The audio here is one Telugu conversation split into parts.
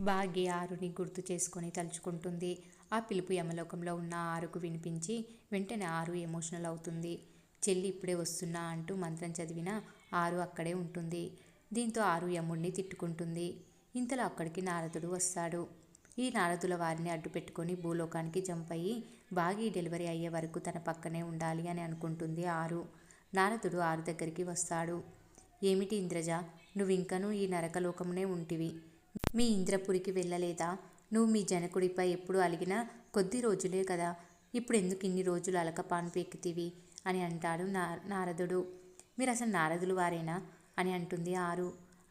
భాగ్య ఆరుని గుర్తు చేసుకొని తలుచుకుంటుంది. ఆ పిలుపు యమలోకంలో ఉన్న ఆరుకు వినిపించి వెంటనే ఆరు ఎమోషనల్ అవుతుంది. చెల్లి ఇప్పుడే వస్తున్నా అంటూ మంత్రం చదివిన ఆరు అక్కడే ఉంటుంది. దీంతో ఆరు యముడిని తిట్టుకుంటుంది. ఇంతలో అక్కడికి నారదుడు వస్తాడు. ఈ నారదుల వారిని అడ్డు పెట్టుకొని భూలోకానికి జంప్ అయ్యి భాగి డెలివరీ అయ్యే వరకు తన పక్కనే ఉండాలి అని అనుకుంటుంది ఆరు. నారదుడు ఆరు దగ్గరికి వస్తాడు. ఏమిటి ఇంద్రజ, నువ్వింకనూ ఈ నరకలోకమునే ఉంటివి. మీ ఇంద్రపురికి వెళ్ళలేదా? నువ్వు మీ జనకుడిపై ఎప్పుడు అలిగినా కొద్ది రోజులే కదా, ఇప్పుడెందుకు ఇన్ని రోజులు అలకపాన్పు ఎక్కుతివి అని అంటాడు నారదుడు. మీరు అసలు నారదులు వారేనా అని అంటుంది ఆరు.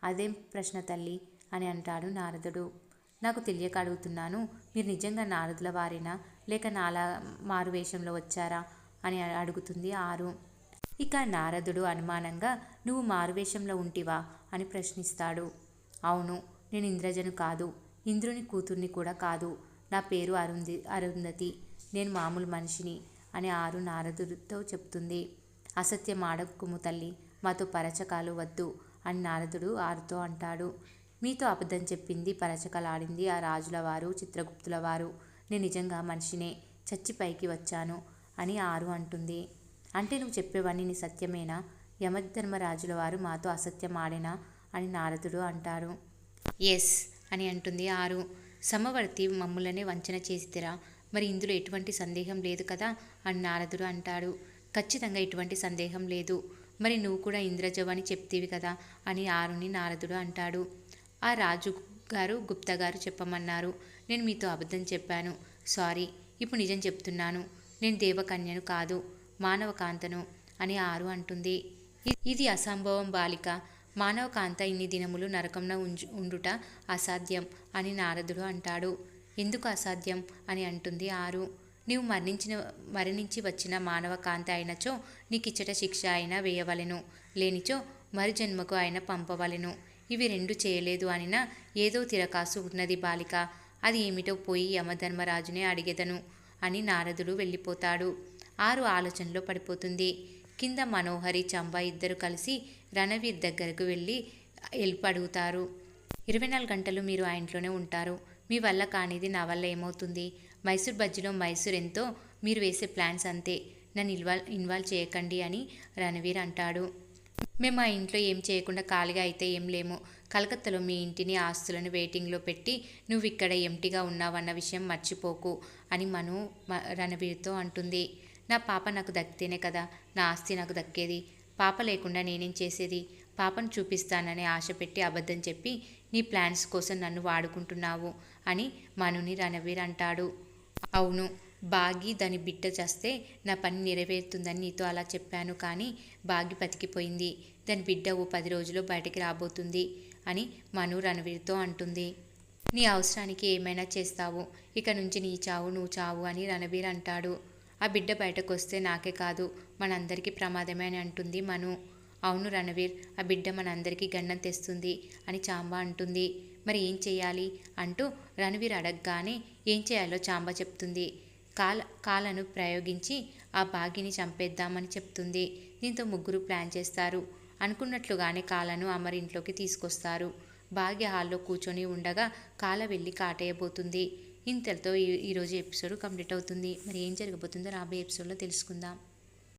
అదేం ప్రశ్న తల్లి అని అంటాడు నారదుడు. నాకు తెలియక అడుగుతున్నాను. మీరు నిజంగా నారదుల వారేనా, లేక నాలా మారువేషంలో వచ్చారా అని అడుగుతుంది ఆరు. ఇక నారదుడు అనుమానంగా నువ్వు మారువేషంలో ఉంటివా అని ప్రశ్నిస్తాడు. అవును, నేను ఇంద్రజను కాదు, ఇంద్రుని కూతుర్ని కూడా కాదు. నా పేరు అరుంధతి. నేను మామూలు మనిషిని అని ఆరు నారదుడితో చెప్తుంది. అసత్యం ఆడకుము తల్లి, మాతో పరచకాలు వద్దు అని నారదుడు ఆరుతో అంటాడు. మీతో అబద్ధం చెప్పింది, పరచకలాడింది ఆ రాజుల వారు, చిత్రగుప్తుల వారు. నేను నిజంగా మనిషినే, చచ్చి పైకి వచ్చాను అని ఆరు అంటుంది. అంటే నువ్వు చెప్పేవన్నీ నీ సత్యమేనా? యమధర్మరాజుల వారు మాతో అసత్యం ఆడేనా అని నారదుడు అంటారు. ఎస్ అని అంటుంది ఆరు. సమవర్తి మమ్ములనే వంచన చేసితిరా, మరి ఇందులో ఎటువంటి సందేహం లేదు కదా అని నారదుడు అంటాడు. ఖచ్చితంగా ఎటువంటి సందేహం లేదు. మరి నువ్వు కూడా ఇంద్రజవని చెప్తీవి కదా అని ఆరుని నారదుడు అంటాడు. ఆ రాజు గారు గుప్తా గారు చెప్పమన్నారు. నేను మీతో అబద్ధం చెప్పాను, సారీ. ఇప్పుడు నిజం చెప్తున్నాను. నేను దేవకన్యను కాదు, మానవకాంతను అని ఆరు అంటుంది. ఇది అసంభవం బాలిక. మానవకాంత ఇన్ని దినములు నరకంలో ఉండుట అసాధ్యం అని నారదుడు అంటాడు. ఎందుకు అసాధ్యం అని అంటుంది ఆరు. నీవు మరణించి వచ్చిన మానవకాంత అయినచో నీకిచ్చట శిక్ష అయినా వేయవలెను, లేనిచో మరి జన్మకు అయినా పంపవలెను. ఇవి రెండు చేయలేదు అనినా ఏదో తిరకాసు ఉన్నది బాలిక. అది ఏమిటో పోయి యమధర్మరాజునే అడిగెదను అని నారదుడు వెళ్ళిపోతాడు. ఆరు ఆలోచనలో పడిపోతుంది. కింద మనోహరి, చంబ ఇద్దరు కలిసి రణవీర్ దగ్గరకు వెళ్ళి హెల్ప్ అడుగుతారు. 24 గంటలు మీరు ఆ ఇంట్లోనే ఉంటారు. మీ వల్ల కానిది నా వల్ల ఏమవుతుంది? మైసూర్ బజ్జీలో మైసూర్ ఎంతో, మీరు వేసే ప్లాన్స్ అంతే. నన్ను ఇన్వాల్వ్ చేయకండి అని రణవీర్ అంటాడు. మేము ఆ ఇంట్లో ఏం చేయకుండా ఖాళీగా అయితే ఏం లేము. కలకత్తాలో మీ ఇంటిని, ఆస్తులను వెయిటింగ్లో పెట్టి నువ్వు ఇక్కడ ఎంటీగా ఉన్నావన్న విషయం మర్చిపోకు అని మను రణవీర్తో అంటుంది. నా పాప నాకు దక్కితేనే కదా నా ఆస్తి నాకు దక్కేది. పాప లేకుండా నేనేం చేసేది? పాపను చూపిస్తానని ఆశ పెట్టి అబద్ధం చెప్పి నీ ప్లాన్స్ కోసం నన్ను వాడుకుంటున్నావు అని మనుని రణవీర్ అంటాడు. అవును, బాగి దాని బిడ్డ చేస్తే నా పని నెరవేరుతుందని నీతో అలా చెప్పాను, కానీ బాగి బతికిపోయింది. దాని బిడ్డ ఓ 10 రోజుల్లో బయటికి రాబోతుంది అని మను రణవీర్తో అంటుంది. నీ అవసరానికి ఏమైనా చేస్తావు, ఇక నుంచి నీ చావు నువ్వు చావు అని రణవీర్ అంటాడు. ఆ బిడ్డ బయటకు వస్తే నాకే కాదు మనందరికీ ప్రమాదమే అని అంటుంది మను. అవును రణవీర్, ఆ బిడ్డ మనందరికీ గండం తెస్తుంది అని చాంబా అంటుంది. మరి ఏం చేయాలి అంటూ రణవీర్ అడగగానే ఏం చేయాలో చాంబా చెప్తుంది. కాలను ప్రయోగించి ఆ బాగిని చంపేద్దామని చెప్తుంది. దీంతో ముగ్గురు ప్లాన్ చేస్తారు. అనుకున్నట్లుగానే కాలను అమర్ ఇంట్లోకి తీసుకొస్తారు. భాగ్య హాల్లో కూర్చొని ఉండగా కాల వెళ్ళి కాటేయబోతుంది. ఇంతటితో ఈరోజు ఎపిసోడ్ కంప్లీట్ అవుతుంది. మరి ఏం జరగబోతుందో రాబోయే ఎపిసోడ్లో తెలుసుకుందాం.